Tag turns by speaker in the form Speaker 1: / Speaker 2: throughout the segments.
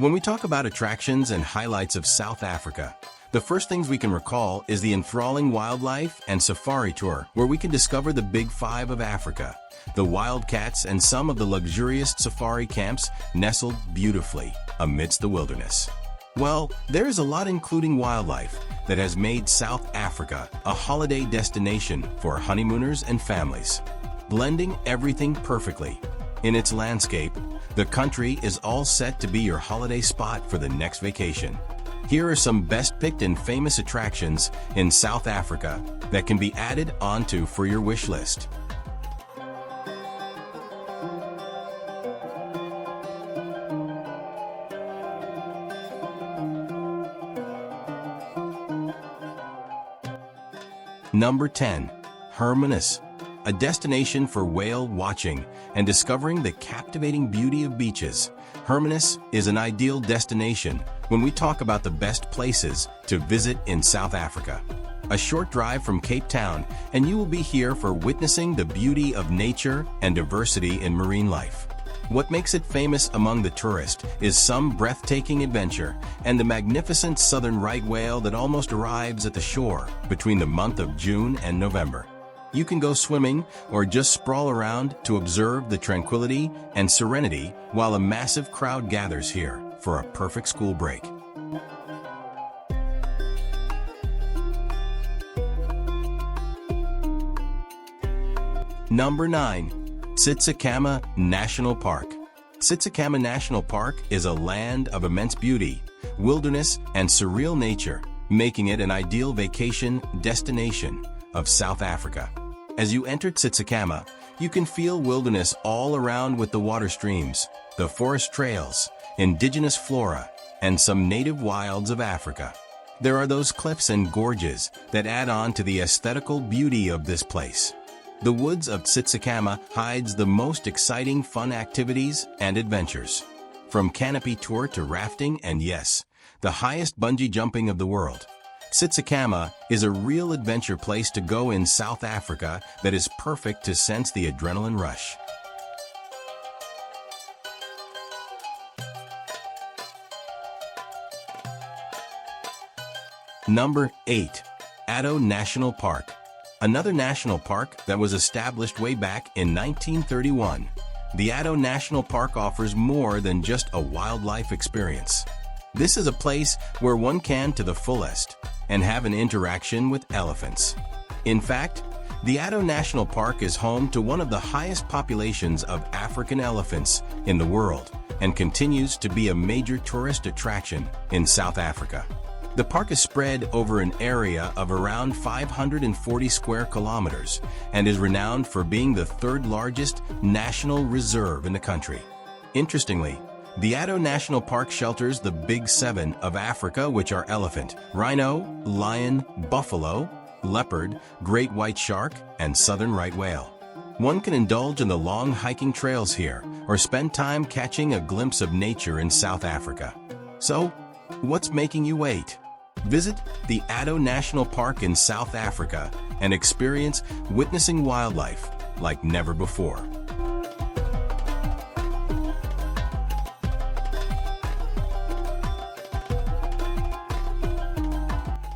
Speaker 1: When we talk about attractions and highlights of South Africa, the first things we can recall is the enthralling wildlife and safari tour, where we can discover the Big Five of Africa, the wildcats and some of the luxurious safari camps nestled beautifully amidst the wilderness. Well, there is a lot including wildlife that has made South Africa a holiday destination for honeymooners and families, blending everything perfectly. In its landscape, the country is all set to be your holiday spot for the next vacation. Here are some best-picked and famous attractions in South Africa that can be added onto for your wish list. Number 10. Hermanus, a destination for whale watching and discovering the captivating beauty of beaches. Hermanus is an ideal destination when we talk about the best places to visit in South Africa. A short drive from Cape Town, and you will be here for witnessing the beauty of nature and diversity in marine life. What makes it famous among the tourists is some breathtaking adventure and the magnificent southern right whale that almost arrives at the shore between the month of June and November. You can go swimming or just sprawl around to observe the tranquility and serenity while a massive crowd gathers here for a perfect school break. Number 9. Tsitsikama National Park. Tsitsikama National Park is a land of immense beauty, wilderness, and surreal nature, making it an ideal vacation destination of South Africa. As you enter Tsitsikama, you can feel wilderness all around with the water streams, the forest trails, indigenous flora, and some native wilds of Africa. There are those cliffs and gorges that add on to the aesthetical beauty of this place. The woods of Tsitsikama hides the most exciting fun activities and adventures. From canopy tour to rafting and yes, the highest bungee jumping of the world. Tsitsikama is a real adventure place to go in South Africa that is perfect to sense the adrenaline rush. Number 8. Addo National Park. Another national park that was established way back in 1931. The Addo National Park offers more than just a wildlife experience. This is a place where one can to the fullest and have an interaction with elephants. In fact, the Addo National Park is home to one of the highest populations of African elephants in the world and continues to be a major tourist attraction in South Africa. The park is spread over an area of around 540 square kilometers and is renowned for being the third largest national reserve in the country. Interestingly, the Addo National Park shelters the Big Seven of Africa, which are elephant, rhino, lion, buffalo, leopard, great white shark, and southern right whale. One can indulge in the long hiking trails here or spend time catching a glimpse of nature in South Africa. So, what's making you wait? Visit the Addo National Park in South Africa and experience witnessing wildlife like never before.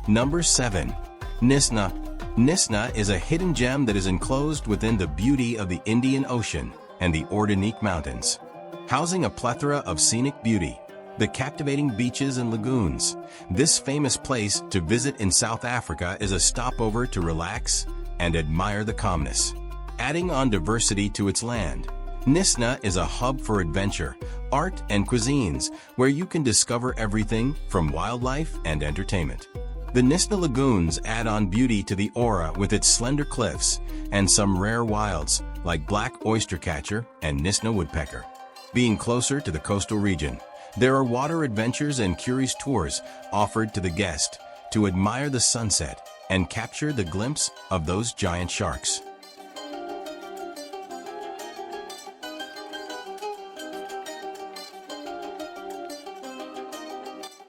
Speaker 1: Number 7. Nisna. Nisna is a hidden gem that is enclosed within the beauty of the Indian Ocean and the Ordenique Mountains, housing a plethora of scenic beauty. The captivating beaches and lagoons. This famous place to visit in South Africa is a stopover to relax and admire the calmness, adding on diversity to its land. Nisna is a hub for adventure, art, and cuisines, where you can discover everything from wildlife and entertainment. The Nisna Lagoons add on beauty to the aura with its slender cliffs and some rare wilds like black oystercatcher and Nisna woodpecker. Being closer to the coastal region, there are water adventures and cruise tours offered to the guest to admire the sunset and capture the glimpse of those giant sharks.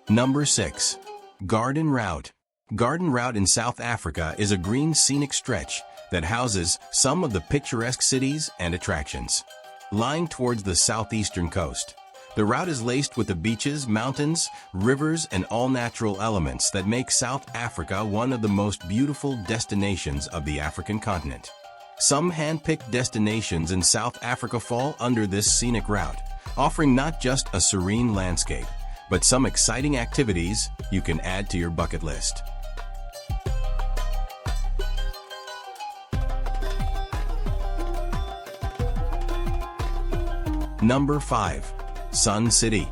Speaker 1: Number 6. Garden Route. Garden Route in South Africa is a green scenic stretch that houses some of the picturesque cities and attractions. Lying towards the southeastern coast, The route is laced with the beaches, mountains, rivers, and all-natural elements that make South Africa one of the most beautiful destinations of the African continent. Some hand-picked destinations in South Africa fall under this scenic route, offering not just a serene landscape, but some exciting activities you can add to your bucket list. Number 5. Sun City.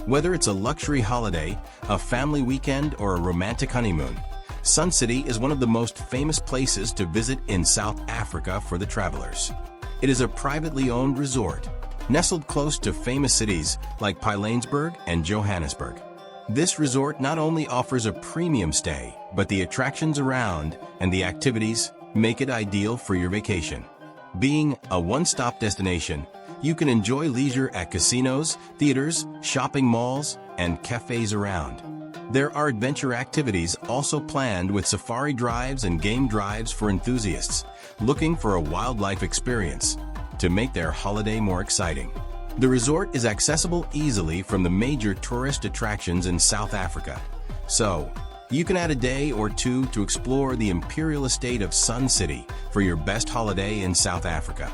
Speaker 1: Whether it's a luxury holiday, a family weekend, or a romantic honeymoon, Sun City is one of the most famous places to visit in South Africa for the travelers. It is a privately owned resort, nestled close to famous cities like Pilanesberg and Johannesburg. This resort not only offers a premium stay, but the attractions around and the activities make it ideal for your vacation. Being a one-stop destination, you can enjoy leisure at casinos, theaters, shopping malls, and cafes around. There are adventure activities also planned with safari drives and game drives for enthusiasts looking for a wildlife experience to make their holiday more exciting. The resort is accessible easily from the major tourist attractions in South Africa, so you can add a day or two to explore the imperial estate of Sun City for your best holiday in South Africa.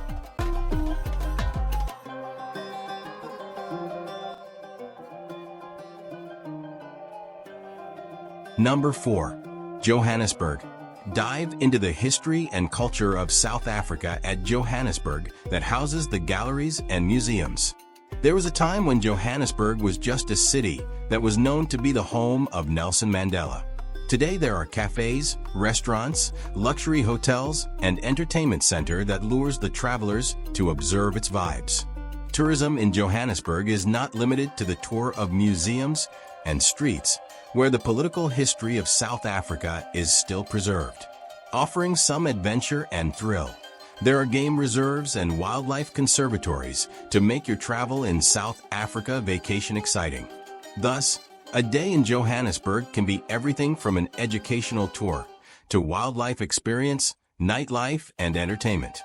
Speaker 1: Number 4. Johannesburg. Dive into the history and culture of South Africa at Johannesburg that houses the galleries and museums. There was a time when Johannesburg was just a city that was known to be the home of Nelson Mandela. Today there are cafes, restaurants, luxury hotels, and entertainment center that lures the travelers to observe its vibes. Tourism in Johannesburg is not limited to the tour of museums and streets, where the political history of South Africa is still preserved. Offering some adventure and thrill, there are game reserves and wildlife conservatories to make your travel in South Africa vacation exciting. Thus, a day in Johannesburg can be everything from an educational tour to wildlife experience, nightlife, and entertainment.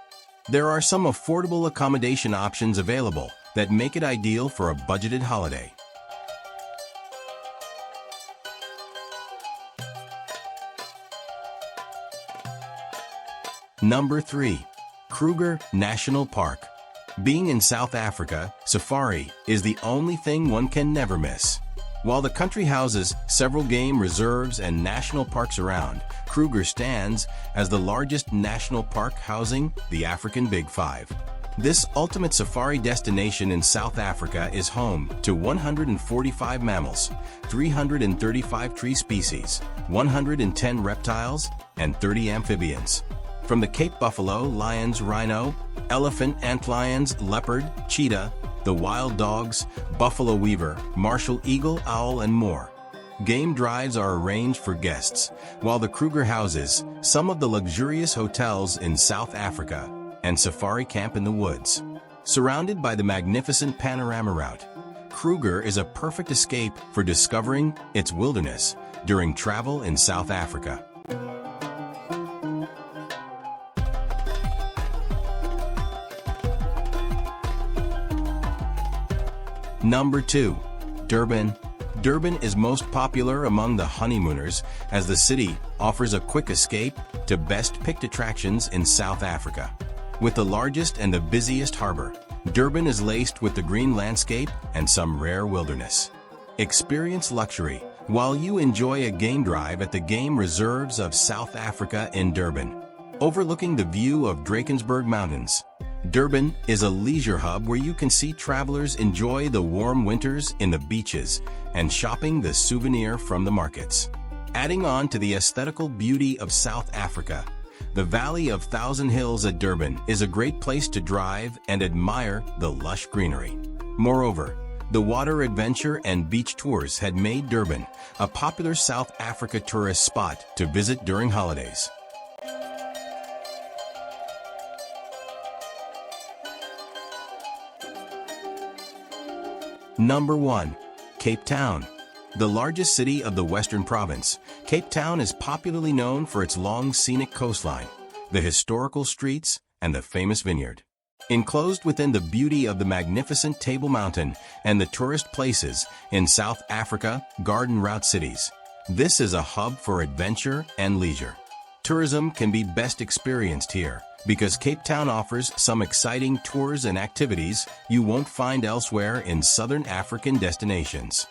Speaker 1: There are some affordable accommodation options available that make it ideal for a budgeted holiday. Number 3. Kruger National Park. Being in South Africa, safari is the only thing one can never miss. While the country houses several game reserves and national parks around, Kruger stands as the largest national park housing the African Big Five. This ultimate safari destination in South Africa is home to 145 mammals, 335 tree species, 110 reptiles, and 30 amphibians. From the Cape buffalo, lions, rhino, elephant, antlions, leopard, cheetah, the wild dogs, buffalo weaver, martial eagle, owl, and more. Game drives are arranged for guests, while the Kruger houses some of the luxurious hotels in South Africa and safari camp in the woods. Surrounded by the magnificent panorama route, Kruger is a perfect escape for discovering its wilderness during travel in South Africa. Number 2. Durban. Durban is most popular among the honeymooners as the city offers a quick escape to best-picked attractions in South Africa. With the largest and the busiest harbor, Durban is laced with the green landscape and some rare wilderness. Experience luxury while you enjoy a game drive at the game reserves of South Africa in Durban. Overlooking the view of Drakensberg Mountains, Durban is a leisure hub where you can see travelers enjoy the warm winters in the beaches and shopping the souvenir from the markets. Adding on to the aesthetical beauty of South Africa, the Valley of Thousand Hills at Durban is a great place to drive and admire the lush greenery. Moreover, the water adventure and beach tours had made Durban a popular South Africa tourist spot to visit during holidays. Number 1. Cape Town. The largest city of the Western Province, Cape Town is popularly known for its long scenic coastline, the historical streets, and the famous vineyard. Enclosed within the beauty of the magnificent Table Mountain and the tourist places in South Africa, garden route cities, this is a hub for adventure and leisure. Tourism can be best experienced here because Cape Town offers some exciting tours and activities you won't find elsewhere in southern African destinations.